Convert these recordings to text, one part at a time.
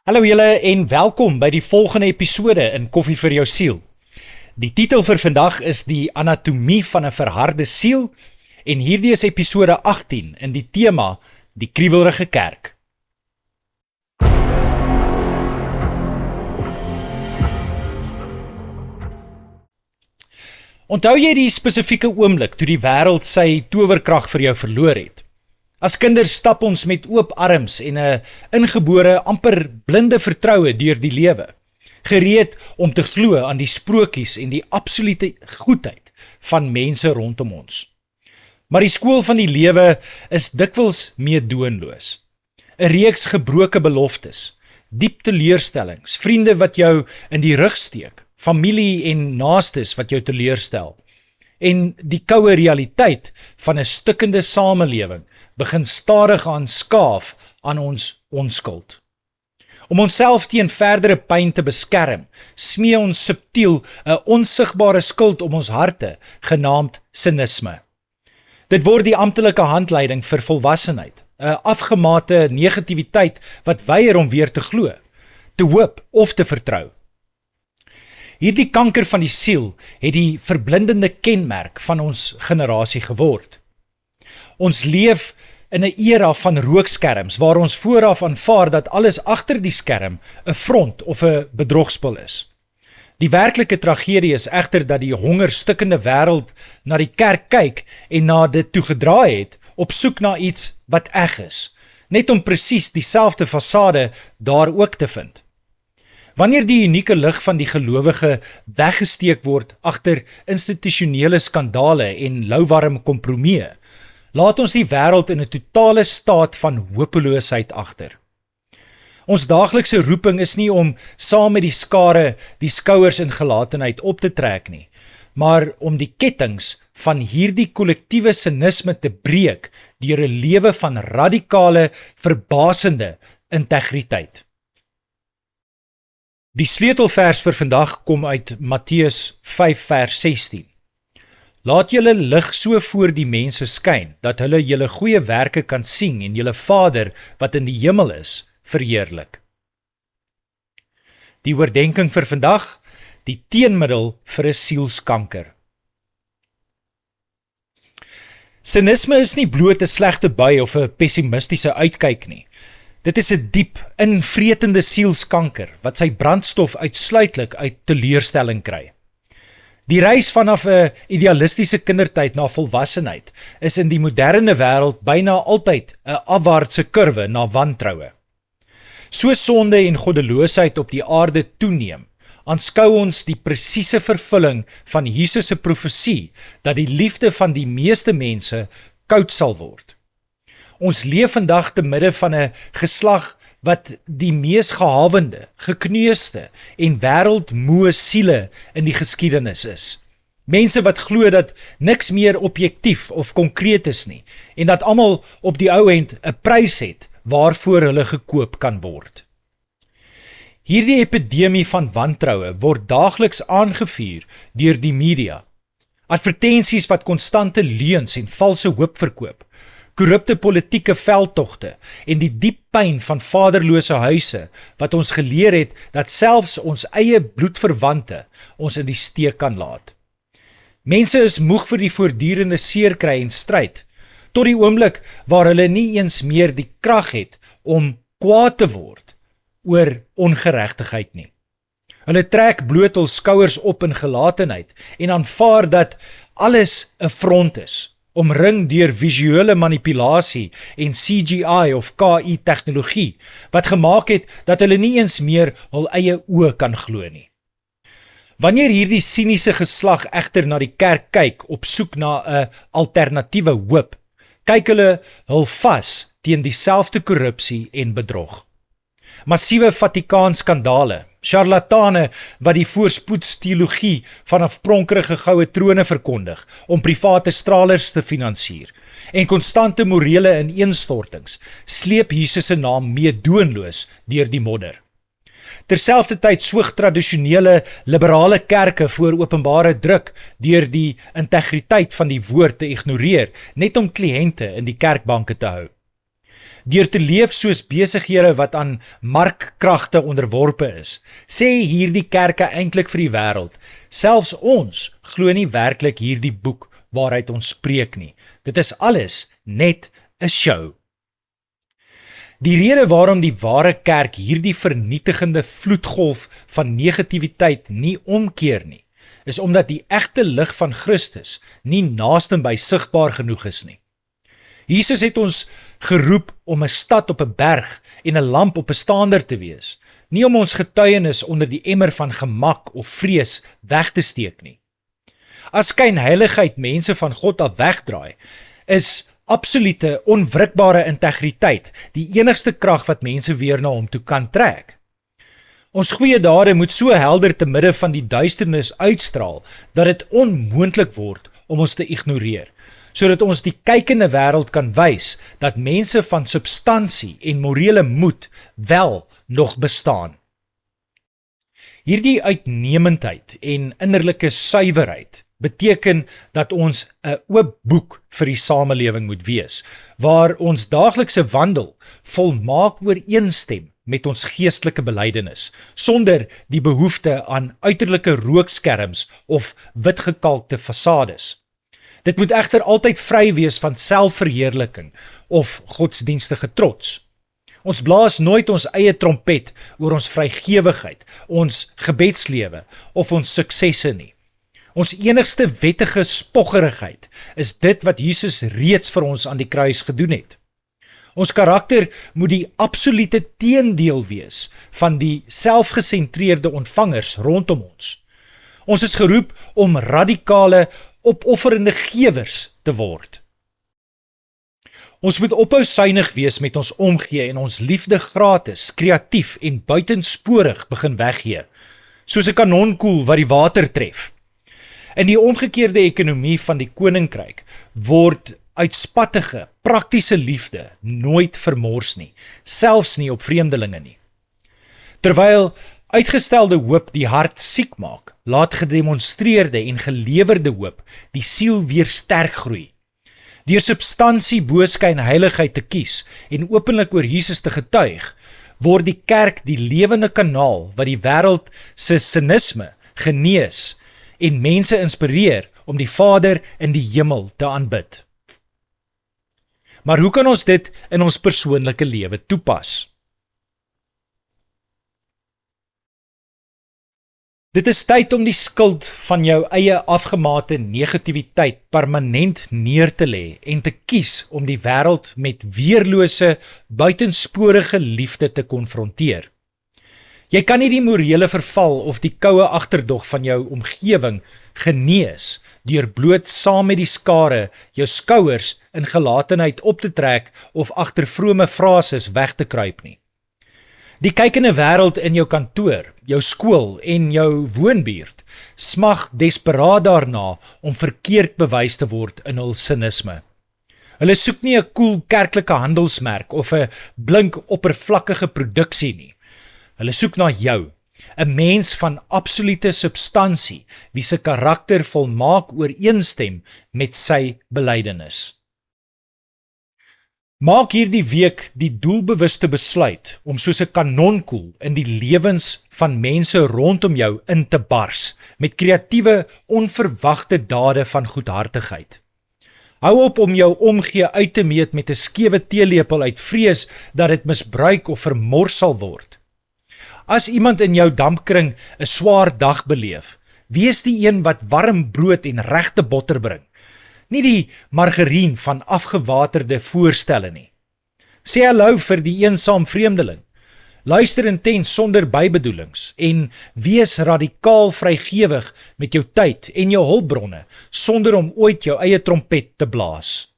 Hallo julle en welkom by die volgende episode in Koffie vir jou siel. Die titel vir vandag is die anatomie van 'n verharde siel en hierdie is episode 18 in die tema die kriewelrige kerk. Onthou jy die spesifieke oomblik toe die wêreld sy towerkrag vir jou verloor het? As kinders stap ons met oop arms en 'n ingebore, amper blinde vertroue deur die lewe, gereed om te glo aan die sprokies en die absolute goedheid van mense rondom ons. Maar die skool van die lewe is dikwels meedoenloos. 'n Reeks gebroke beloftes, diep teleurstellings, vriende wat jou in die rug steek, familie en naastes wat jou teleurstel, en die koue realiteit van 'n stikkende samelewing begin stadig aan skaaf aan ons onskuld. Om onsself teen verdere pyn te beskerm, smee ons subtiel 'n onsigbare skild om ons harte, genaamd sinisme. Dit word die amptelike handleiding vir volwassenheid, 'n afgemate negativiteit wat weier om weer te glo, te hoop of te vertrou. Hierdie kanker van die siel het die verblindende kenmerk van ons generasie geword. Ons leef in 'n era van rookskerms waar ons vooraf aanvaar dat alles agter die skerm 'n front of 'n bedrogspel is. Die werklike tragedie is egter dat die hongerstikkende wêreld na die kerk kyk en na dit toegedraai het op soek na iets wat eg is, net om presies dieselfde fasade daar ook te vind. Wanneer die unieke lig van die gelowige weggesteek word agter institusionele skandale en louwarm kompromieë, laat ons die wêreld in 'n totale staat van hopeloosheid agter. Ons daaglikse roeping is nie om saam met die skare die skouers in gelatenheid op te trek nie, maar om die kettings van hierdie kollektiewe sinisme te breek deur 'n lewe van radikale, verbasende integriteit. Die sleutelvers vir vandag kom uit Matteus 5 vers 16. Laat julle lig so voor die mense skyn, dat hulle julle goeie werke kan sien en julle Vader wat in die hemel is, verheerlik. Die oordenking vir vandag, die teenmiddel vir 'n sielskanker. Sinisme is nie bloot 'n slegte bui of 'n pessimistiese uitkyk nie. Dit is 'n diep, invretende sielskanker wat sy brandstof uitsluitlik uit teleurstelling kry. Die reis vanaf 'n idealistiese kindertyd na volwassenheid is in die moderne wêreld byna altyd 'n afwaartse kurwe na wantroue. So sonde en goddeloosheid op die aarde toeneem, aanskou ons die presiese vervulling van Jesus se profesie dat die liefde van die meeste mense koud sal word. Ons leef vandag te midde van 'n geslag wat die mees gehawende, gekneusde en wêreldmoe siele in die geskiedenis is. Mense wat glo dat niks meer objektief of konkreet is nie en dat almal op die ou end 'n prys het waarvoor hulle gekoop kan word. Hierdie epidemie van wantroue word daagliks aangevuur deur die media. Advertensies wat konstante leuns en valse hoop verkoop, korrupte politieke veldtogte en die diep pyn van vaderlose huise wat ons geleer het dat selfs ons eie bloedverwante ons in die steek kan laat. Mense is moeg vir die voortdurende seerkry en stryd, tot die oomblik waar hulle nie eens meer die krag het om kwaad te word oor ongeregtigheid nie. Hulle trek bloot hul skouers op in gelatenheid en aanvaar dat alles 'n front is, omring deur visuele manipulasie en CGI of KI tegnologie, wat gemaak het dat hulle nie eens meer hul eie oë kan glo nie. Wanneer hierdie siniese geslag egter na die kerk kyk op soek na 'n alternatiewe hoop, kyk hulle hul vas teen dieselfde korrupsie en bedrog. Massiewe Vatikaanskandale, charlatane wat die voorspoedsteologie vanaf pronkerige goue trone verkondig om private stralers te finansier en konstante morele ineenstortings sleep Jesus se naam meedoenloos deur die modder. Terselfdertyd soog tradisionele liberale kerke voor openbare druk deur die integriteit van die woord te ignoreer, net om kliënte in die kerkbanke te hou. Deur te leef soos besighede wat aan markkragte onderworpe is, sê hierdie kerke eintlik vir die wêreld, selfs ons glo nie werklik hierdie boek waaruit ons spreek nie. Dit is alles net 'n show. Die rede waarom die ware kerk hierdie vernietigende vloedgolf van negativiteit nie omkeer nie, is omdat die egte lig van Christus nie naastenby sigbaar genoeg is nie. Jesus het ons geroep om 'n stad op 'n berg en 'n lamp op 'n staander te wees, nie om ons getuienis onder die emmer van gemak of vrees weg te steek nie. As skynheiligheid mense van God af wegdraai, is absolute onwrikbare integriteit die enigste krag wat mense weer na hom toe kan trek. Ons goeie dade moet so helder te midde van die duisternis uitstraal, dat dit onmoontlik word om ons te ignoreer, sodat ons die kykende wêreld kan wys dat mense van substansie en morele moed wel nog bestaan. Hierdie uitnemendheid en innerlike suiwerheid beteken dat ons 'n oop boek vir die samelewing moet wees, waar ons daaglikse wandel volmaak ooreenstem met ons geestelike belydenis, sonder die behoefte aan uiterlike rookskerms of witgekalkte fasades. Dit moet egter altyd vry wees van selfverheerliking of godsdienstige trots. Ons blaas nooit ons eie trompet oor ons vrygewigheid, ons gebedslewe of ons suksesse nie. Ons enigste wettige spoggerigheid is dit wat Jesus reeds vir ons aan die kruis gedoen het. Ons karakter moet die absolute teendeel wees van die selfgesentreerde ontvangers rondom ons. Ons is geroep om radikale, opofferende gewers te word. Ons moet ophou suinig wees met ons omgee en ons liefde gratis, kreatief en buitensporig begin weggee, soos 'n kanonkoel wat die water tref. In die omgekeerde ekonomie van die koninkryk word uitspattige, praktiese liefde nooit vermors nie, selfs nie op vreemdelinge nie. Terwyl uitgestelde hoop die hart siek maak, laat gedemonstreerde en gelewerde hoop die siel weer sterk groei. Deur substansie bo skynheiligheid te kies en openlik oor Jesus te getuig, word die kerk die lewende kanaal wat die wêreld se sinisme genees en mense inspireer om die Vader in die hemel te aanbid. Maar hoe kan ons dit in ons persoonlike lewe toepas? Dit is tyd om die skuld van jou eie afgemate negativiteit permanent neer te lê en te kies om die wêreld met weerlose, buitensporige liefde te konfronteer. Jy kan nie die morele verval of die koue agterdog van jou omgewing genees deur bloot saam met die skare jou skouers in gelatenheid op te trek of agter vrome frases weg te kruip nie. Die kykende wêreld in jou kantoor, jou skool en jou woonbuurt smag desperaat daarna om verkeerd bewys te word in hul sinisme. Hulle soek nie 'n koel kerklike handelsmerk of 'n blink oppervlakkige produksie nie. Hulle soek na jou, 'n mens van absolute substansie, wie se karakter volmaak ooreenstem met sy belydenis. Maak hierdie week die doelbewuste besluit om soos 'n kanonkoel in die lewens van mense rondom jou in te bars, met kreatiewe, onverwagte dade van goedhartigheid. Hou op om jou omgee uit te meet met 'n skewe teelepel uit vrees dat dit misbruik of vermors sal word. As iemand in jou dampkring 'n swaar dag beleef, wees die een wat warm brood en regte botter bring, nie die margarien van afgewaterde voorstelle nie. Sê hallo vir die eensaam vreemdeling, luister intens sonder bybedoelings en wees radikaal vrygewig met jou tyd en jou hulpbronne, sonder om ooit jou eie trompet te blaas.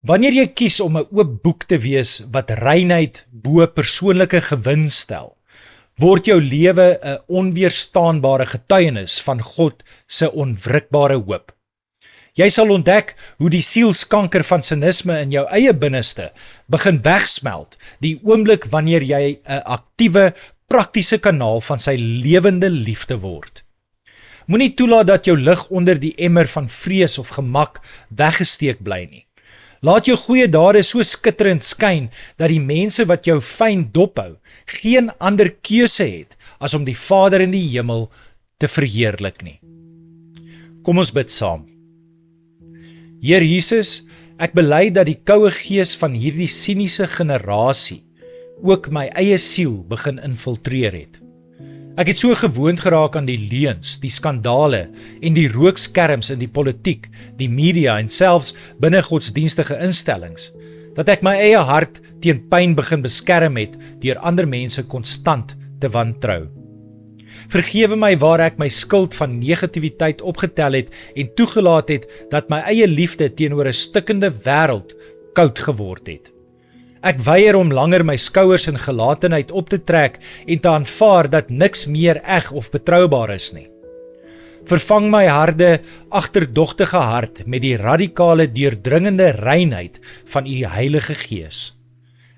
Wanneer jy kies om 'n oop boek te wees wat reinheid bo persoonlike gewin stel, word jou lewe 'n onweerstaanbare getuienis van God se onwrikbare hoop. Jy sal ontdek hoe die sielskanker van sinisme in jou eie binneste begin wegsmelt die oomblik wanneer jy 'n aktiewe, praktiese kanaal van sy lewende liefde word. Moenie toelaat dat jou lig onder die emmer van vrees of gemak weggesteek bly nie. Laat jou goeie dade so skitterend skyn, dat die mense wat jou fyn dophou, geen ander keuse het, as om die Vader in die hemel te verheerlik nie. Kom ons bid saam. Heer Jesus, ek bely dat die koue gees van hierdie siniese generasie ook my eie siel begin infiltreer het. Ek het so gewoond geraak aan die leuns, die skandale en die rookskerms in die politiek, die media en selfs binne godsdienstige instellings, dat ek my eie hart teen pyn begin beskerm het deur ander mense konstant te wantrou. Vergewe my waar ek my skuld van negativiteit opgetel het en toegelaat het dat my eie liefde teenoor 'n stikkende wêreld koud geword het. Ek weier om langer my skouers in gelatenheid op te trek en te aanvaar dat niks meer eg of betroubaar is nie. Vervang my harde, agterdogtige hart met die radikale, deurdringende reinheid van u Heilige Gees.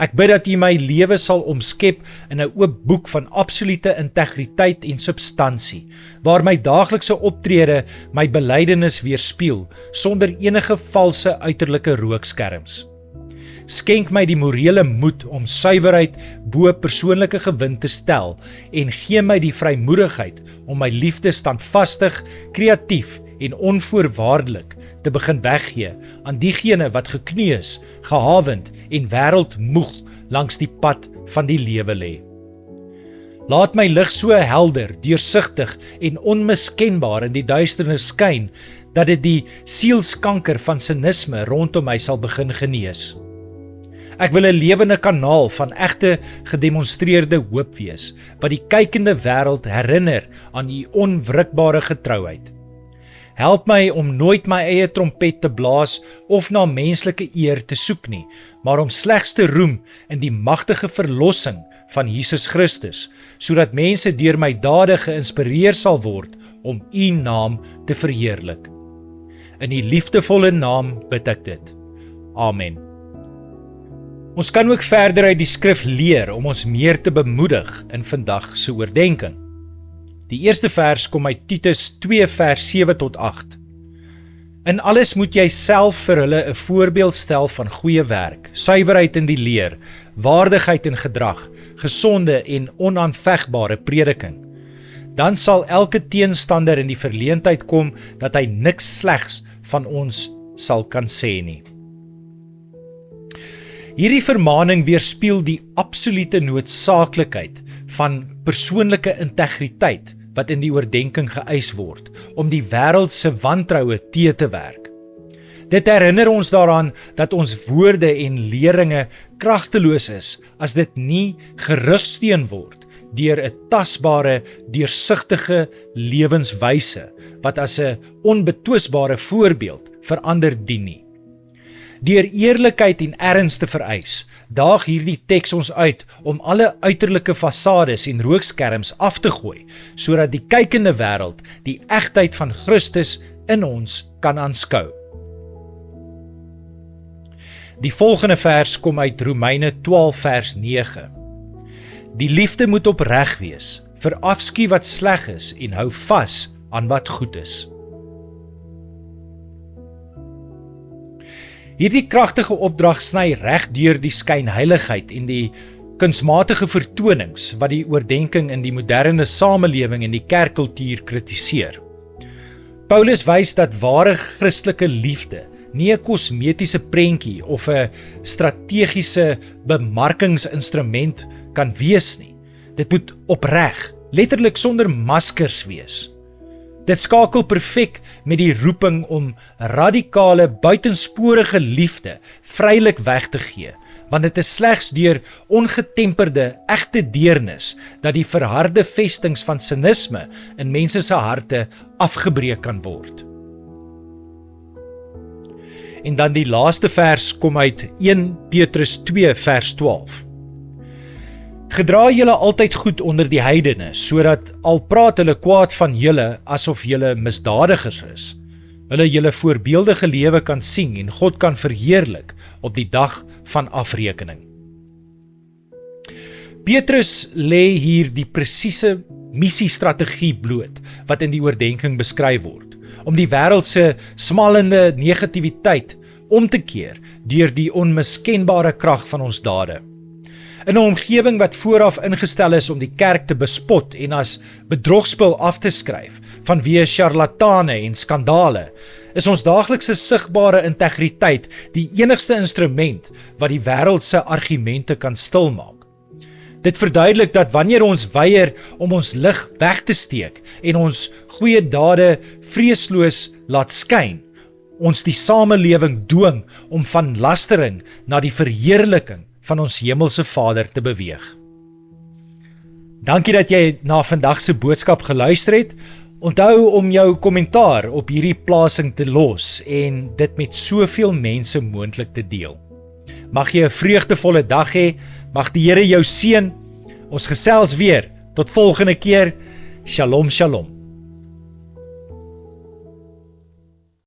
Ek bid dat u my lewe sal omskep in 'n oop boek van absolute integriteit en substansie, waar my daaglikse optrede my belydenis weerspieël, sonder enige valse uiterlike rookskerms. Skenk my die morele moed om suiwerheid bo persoonlike gewin te stel en gee my die vrymoedigheid om my liefde standvastig, kreatief en onvoorwaardelik te begin weggee aan diegene wat gekneus, gehavend en wêreldmoeg langs die pad van die lewe lê. Laat my lig so helder, deursigtig en onmiskenbaar in die duisternis skyn, dat dit die sielskanker van sinisme rondom my sal begin genees. Ek wil 'n lewende kanaal van egte gedemonstreerde hoop wees, wat die kykende wêreld herinner aan u onwrikbare getrouheid. Help my om nooit my eie trompet te blaas of na menslike eer te soek nie, maar om slegs te roem in die magtige verlossing van Jesus Christus, sodat mense deur my dade geïnspireer sal word om u naam te verheerlik. In die liefdevolle naam bid ek dit. Amen. Ons kan ook verder uit die skrif leer om ons meer te bemoedig in vandag se oordeenking. Die eerste vers kom uit Titus 2 vers 7 tot 8. In alles moet jy self vir hulle 'n voorbeeld stel van goeie werk, suiwerheid in die leer, waardigheid in gedrag, gesonde en onaanvegbare prediking. Dan sal elke teenstander in die verleentheid kom dat hy niks slegs van ons sal kan sê nie. Hierdie vermaning weerspieël die absolute noodsaaklikheid van persoonlike integriteit wat in die oordeenking geëis word, om die wêreld se wantroue te werk. Dit herinner ons daaraan dat ons woorde en leringe kragteloos is as dit nie gerugsteun word deur 'n tasbare, deursigtige lewenswyse wat as 'n onbetwisbare voorbeeld vir ander dien nie. Deur eerlikheid en erns te vereis, daag hierdie teks ons uit om alle uiterlike fasades en rookskerms af te gooi, sodat die kykende wêreld die egtheid van Christus in ons kan aanskou. Die volgende vers kom uit Romeine 12 vers 9. Die liefde moet opreg wees, verafskuw wat sleg is en hou vas aan wat goed is. Hierdie kragtige opdrag sny reg deur die skynheiligheid en die kunsmatige vertonings wat die oordeenking in die moderne samelewing en die kerkkultuur kritiseer. Paulus wys dat ware Christelike liefde nie 'n kosmetiese prentjie of 'n strategiese bemarkingsinstrument kan wees nie. Dit moet opreg, letterlik sonder maskers wees. Dit skakel perfek met die roeping om radikale, buitensporige liefde vrylik weg te gee, want dit is slegs deur ongetemperde, egte deernis dat die verharde vestings van sinisme in mense se harte afgebreek kan word. En dan die laaste vers kom uit 1 Petrus 2 vers 12. Gedra julle altyd goed onder die heidene, sodat al praat hulle kwaad van julle asof julle misdadigers is, hulle julle voorbeeldige lewe kan sien en God kan verheerlik op die dag van afrekening. Petrus lê hier die presiese missiestrategie bloot wat in die oordeenking beskryf word, om die wêreld se smallende negativiteit om te keer deur die onmiskenbare krag van ons dade. In 'n omgewing wat vooraf ingestel is om die kerk te bespot en as bedrogspel af te skryf vanweë charlatane en skandale, is ons daaglikse sigbare integriteit die enigste instrument wat die wêreld se argumente kan stilmaak. Dit verduidelik dat wanneer ons weier om ons lig weg te steek en ons goeie dade vreesloos laat skyn, ons die samelewing dwing om van lastering na die verheerliking van ons hemelse Vader te beweeg. Dankie dat jy na vandag se boodskap geluister het. Onthou om jou kommentaar op hierdie plasing te los en dit met soveel mense moontlik te deel. Mag jy 'n vreugdevolle dag hê, mag die Here jou seën. Ons gesels weer, tot volgende keer. Shalom, shalom.